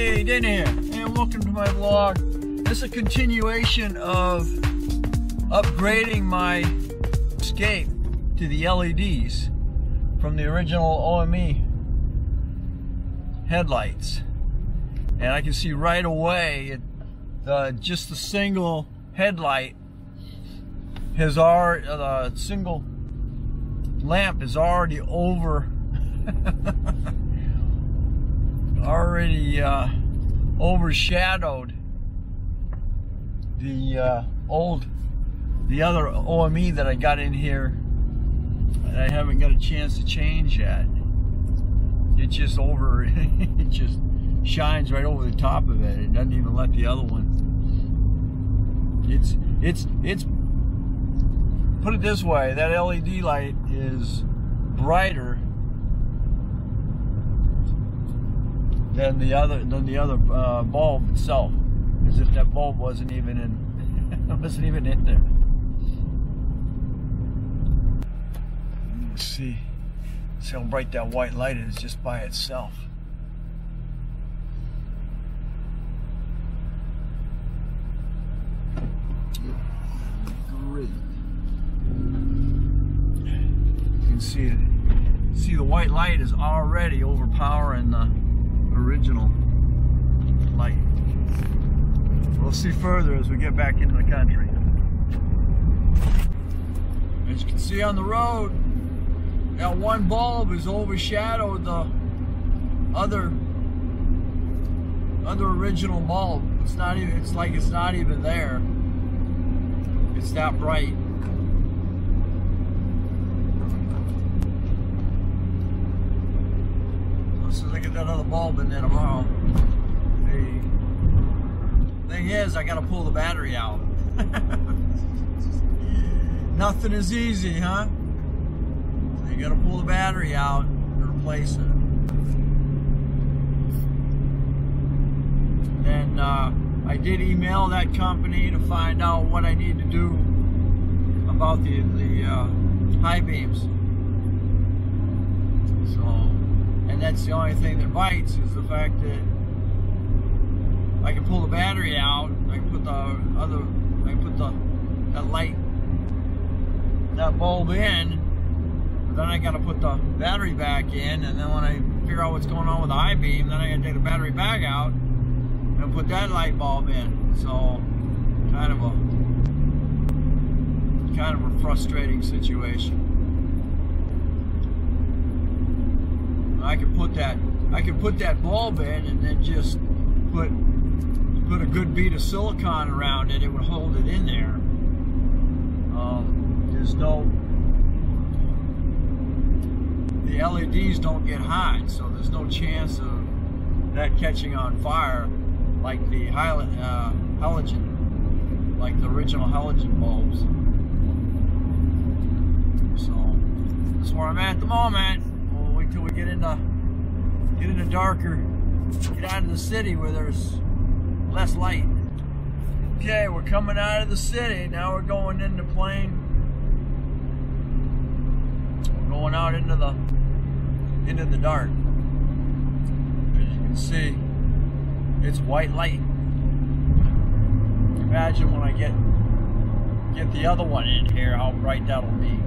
Hey, Dan here, and welcome to my vlog. This is a continuation of upgrading my escape to the LEDs from the original OME headlights. And I can see right away just the single headlight has already, the single lamp is already overshadowed the other OME that I got in here and I haven't got a chance to change yet. It just it just shines right over the top of it. It doesn't even let the other one. It's put it this way, that LED light is brighter than the other bulb itself, as if that bulb wasn't even in there. See how bright that white light is just by itself. Great. You can see it. See, the white light is already overpowering the original light. We'll see further as we get back into the country. As you can see on the road, that one bulb has overshadowed the other original bulb. It's not even, it's like it's not even there. It's that bright. So look at that other bulb in there tomorrow. The thing is, I gotta pull the battery out. Nothing is easy, huh? So you gotta pull the battery out and replace it. Then I did email that company to find out what I need to do about the high beams. And that's the only thing that bites, is the fact that I can pull the battery out, I can put that bulb in, but then I gotta put the battery back in, and then when I figure out what's going on with the high beam, then I gotta take the battery back out and put that light bulb in. So kind of a frustrating situation. I could put that bulb in and then just put a good bead of silicone around it. It would hold it in there. The LEDs don't get hot, so there's no chance of that catching on fire like the halogen, like the original halogen bulbs. So that's where I'm at the moment. Till we get into darker, get out of the city where there's less light. Okay, we're coming out of the city. Now we're going into plain. We're going out into the dark. As you can see, it's white light. Imagine when I get the other one in here, how bright that'll be.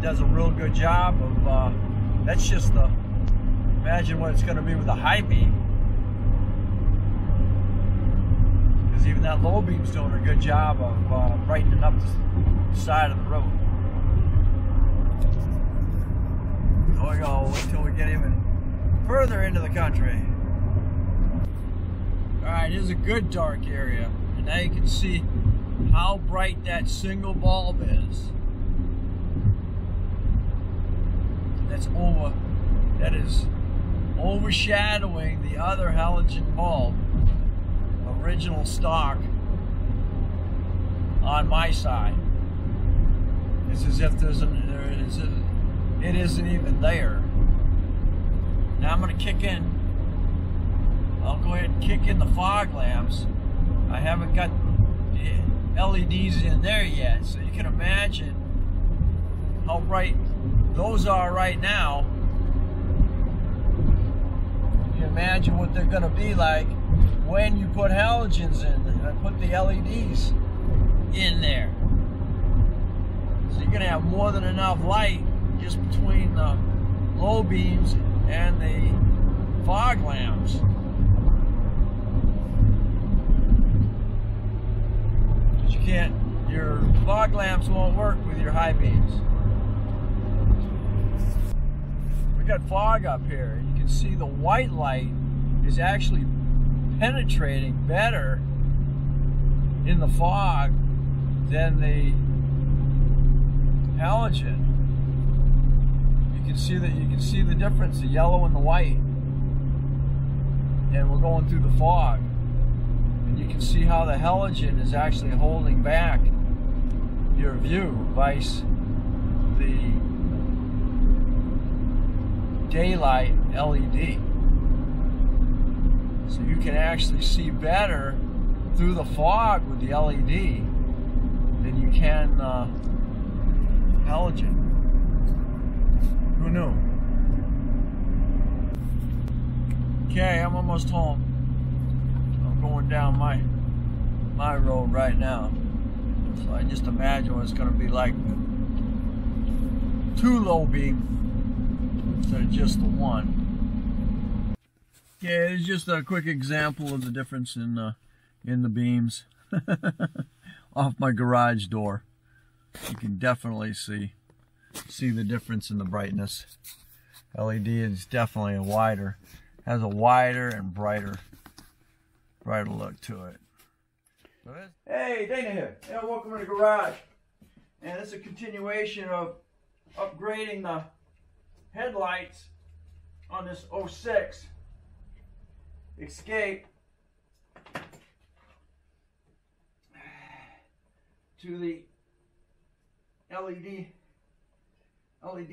Does a real good job of that's just the, imagine what it's going to be with a high beam, because even that low beam's doing a good job of brightening up the side of the road. There we go, until we get even further into the country. Alright, here's a good dark area, and now you can see how bright that single bulb is. That is overshadowing the other halogen bulb, original stock, on my side. It's as if it isn't even there. Now I'm going to kick in. I'll go ahead and kick in the fog lamps. I haven't got LEDs in there yet, so you can imagine how bright those are right now. imagine what they're going to be like when you put halogens in and put the LEDs in there. So you're going to have more than enough light just between the low beams and the fog lamps. But you can't, your fog lamps won't work with your high beams. We got fog up here, and you can see the white light is actually penetrating better in the fog than the halogen. You can see the difference, the yellow and the white. And we're going through the fog, and you can see how the halogen is actually holding back your view, vice the daylight LED. So you can actually see better through the fog with the LED than you can halogen. Who knew? Okay, I'm almost home. I'm going down my road right now. So I just imagine what it's going to be like with 2 low beam instead of just the 1. Yeah, it's just a quick example of the difference in the beams off my garage door. You can definitely see the difference in the brightness. LED is definitely has a wider and brighter look to it. Hey, Dana here. Yeah, welcome to the garage. And it's a continuation of upgrading the headlights on this 06 Escape to the LED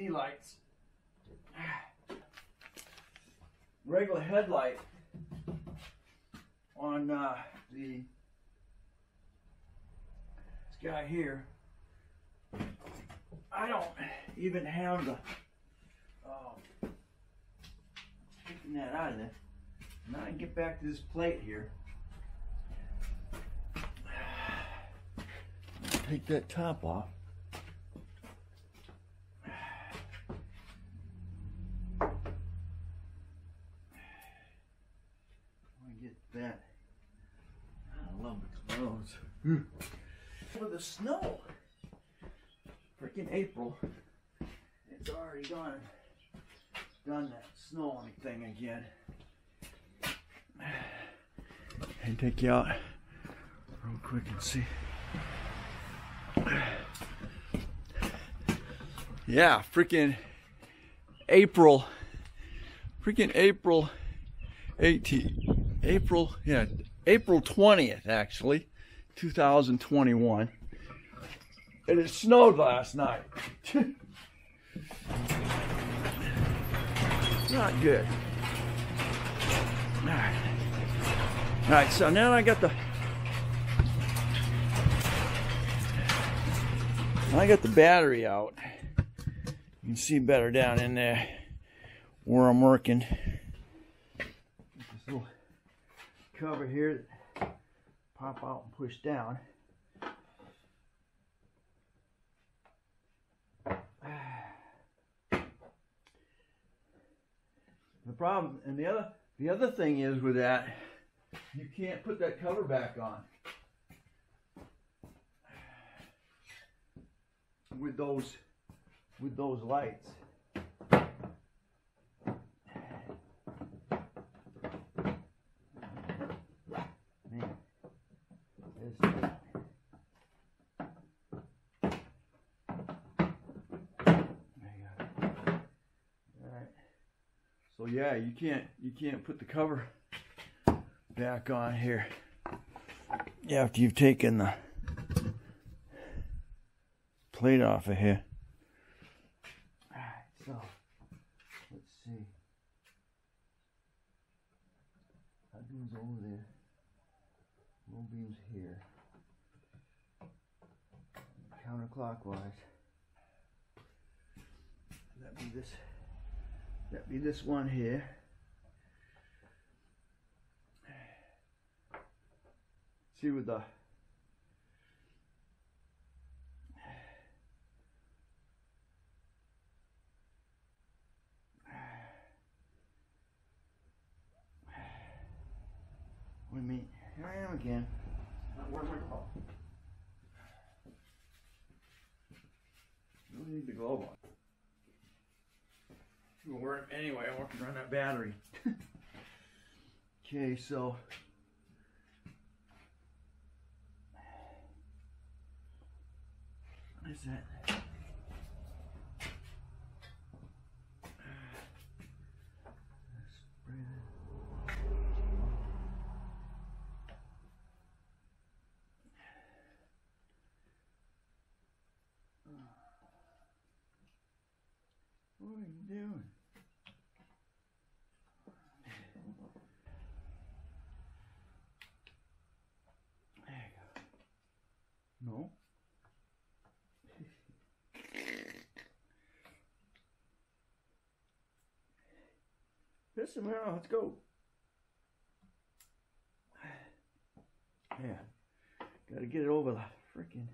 lights. Regular headlight on this guy here. I don't even have the taking that out of there. Now I can get back to this plate here. Take that top off. That. I love the clothes. For the snow. Freaking April. It's already done that snowing thing again. And take you out real quick and see. Yeah, freaking April 20th actually, 2021. And it snowed last night. Not good. Alright, so now I got the battery out. You can see better down in there where I'm working. This little cover here that pop out and push down. The problem, and the other thing is with that, you can't put that cover back on with those lights. So yeah, you can't put the cover back on here after you've taken the plate off of here. Alright, so let's see. That beam's over there. Low beam's here. Counterclockwise. That'd be this one here. See with the with me. Here I am again. Where's my glove? I don't need the glove on. It'll work anyway. I'm working on that battery. Okay, so what is that? What are you doing? There you go. No. Listen, well, let's go. Yeah. Gotta get it over the freaking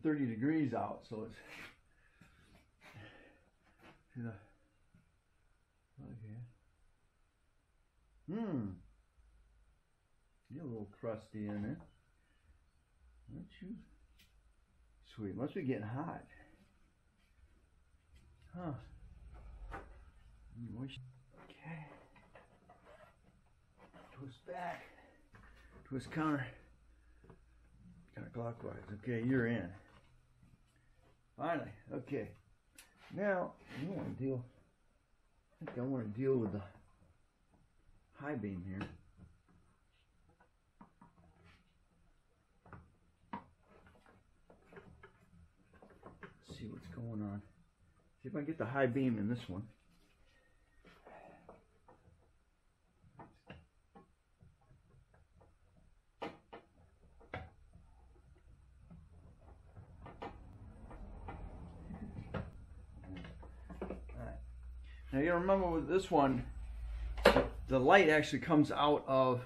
30 degrees out, so it's to the okay. You're a little crusty in it, aren't you? Sweet, must be getting hot. Huh. Okay. Twist back. Twist counterclockwise. Okay, you're in. Finally. Okay. Now I want to deal. I think I want to deal with the high beam here. Let's see what's going on. See if I can get the high beam in this one. Now you remember with this one, the light actually comes out of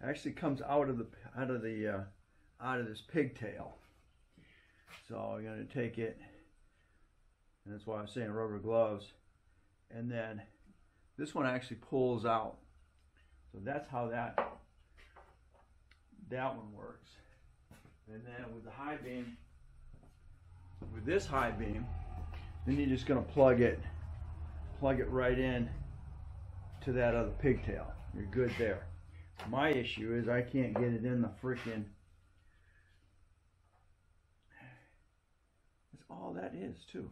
this pigtail. So I'm going to take it, and that's why I was saying rubber gloves, and then this one actually pulls out. So that's how that one works. And then with the high beam, with this high beam, then you're just going to plug it right in to that other pigtail. You're good there. My issue is I can't get it in the freaking. That's all that is too.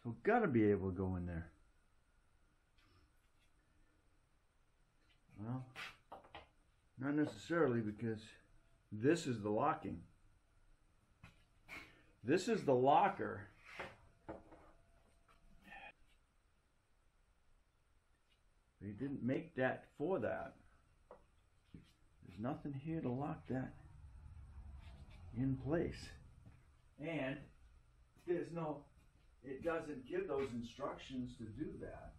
So gotta be able to go in there. Well, not necessarily, because this is the locking. This is the locker. They didn't make that for that. There's nothing here to lock that in place. And there's no, it doesn't give those instructions to do that.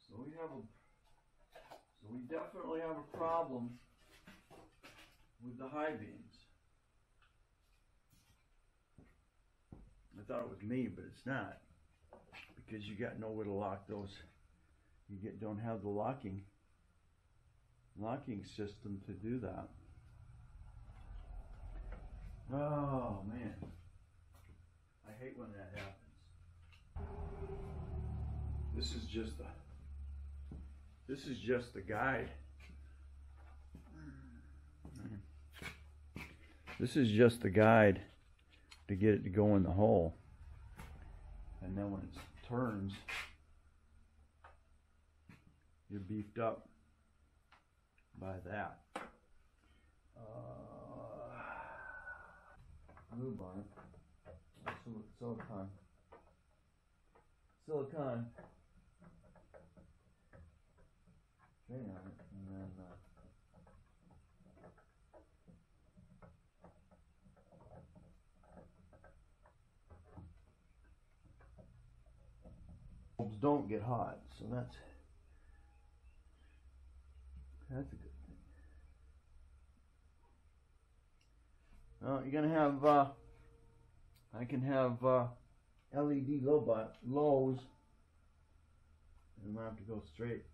So we definitely have a problem with the high beams. I thought it was me, but it's not, because you got nowhere to lock those. You don't have the locking system to do that. Oh man, I hate when that happens. This is just the guide. This is just the guide to get it to go in the hole, and then when it turns, you're beefed up by that. Glue bar, silicone, thing on it, and then don't get hot, so that's a good thing. Well, you're gonna have I can have LED lows, and I'm gonna have to go straight.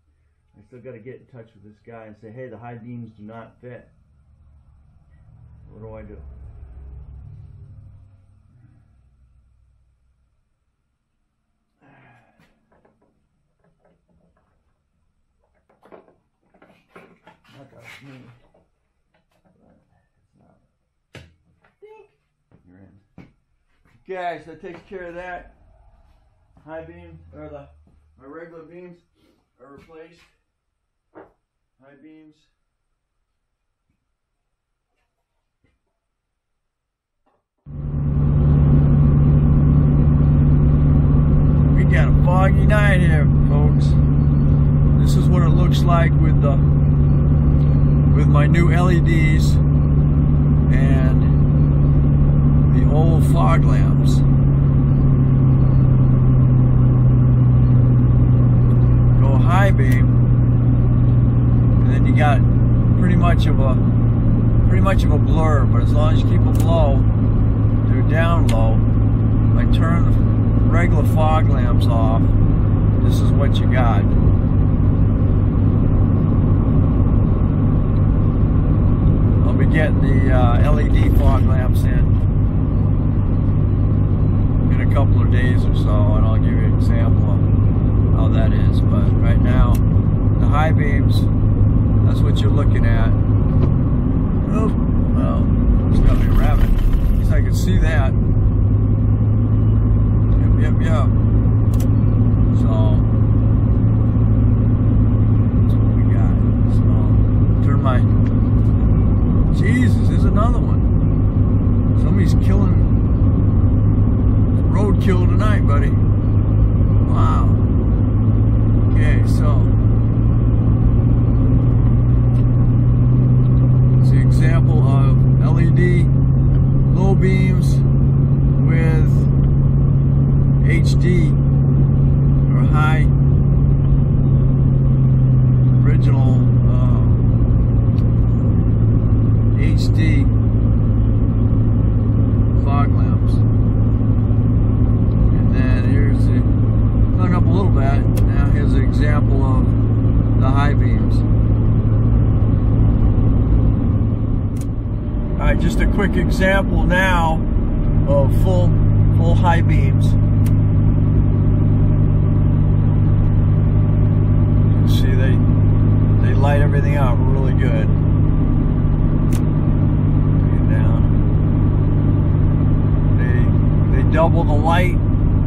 I still got to get in touch with this guy and say, hey, the high beams do not fit. What do I do? Me. It's not. You're in. Okay, so that takes care of that. High beam, or my regular beams are replaced. High beams. We got a foggy night here, folks. This is what it looks like with my new LEDs and the old fog lamps. Go high beam, and then you got pretty much of a blur. But as long as you keep them low, they're down low. If I turn the regular fog lamps off, this is what you got. I'll be getting the LED fog lamps in a couple of days or so, and I'll give you an example of how that is. But right now, the high beams, that's what you're looking at. Oh, well, it's got me a rabbit. At least I can see that. Yep. So, that's what we got. So, turn my... Jesus, there's another one. Somebody's killing roadkill tonight, buddy. Wow. Okay, so it's the example of LED low beams with HD or high original HD fog lamps. And then here's the, hung up a little bit. Now here's an example of the high beams. Alright, just a quick example now of full high beams. You can see they light everything up really good. Double the light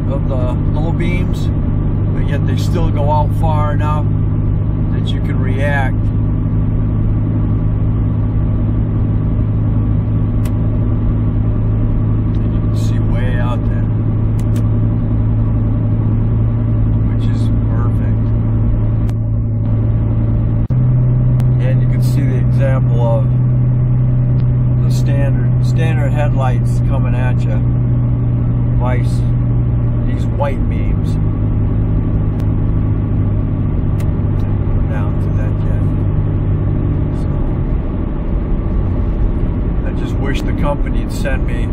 of the low beams, but yet they still go out far enough that you can react. And you can see way out there, which is perfect. And you can see the example of the standard headlights coming at you. These white beams down to that jet. So I just wish the company had sent me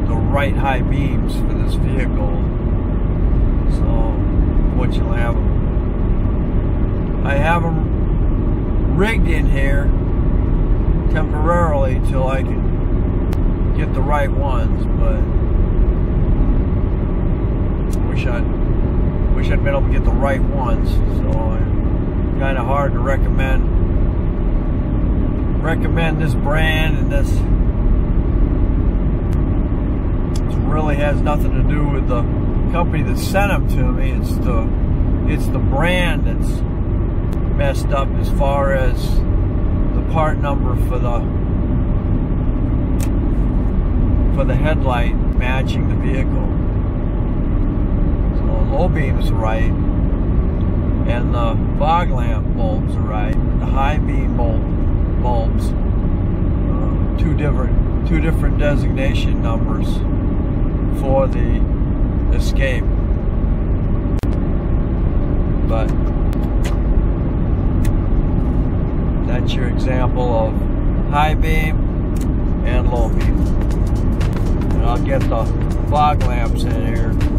the right high beams for this vehicle. So fortunately I have them rigged in here temporarily till I can get the right ones, but wish I'd been able to get the right ones. So it's kind of hard to recommend this brand, and this really has nothing to do with the company that sent them to me. It's the brand that's messed up as far as the part number for the headlight matching the vehicle. Low beams are right, and the fog lamp bulbs are right. The high beam bulbs, two different designation numbers for the escape. but that's your example of high beam and low beam. And I'll get the fog lamps in here.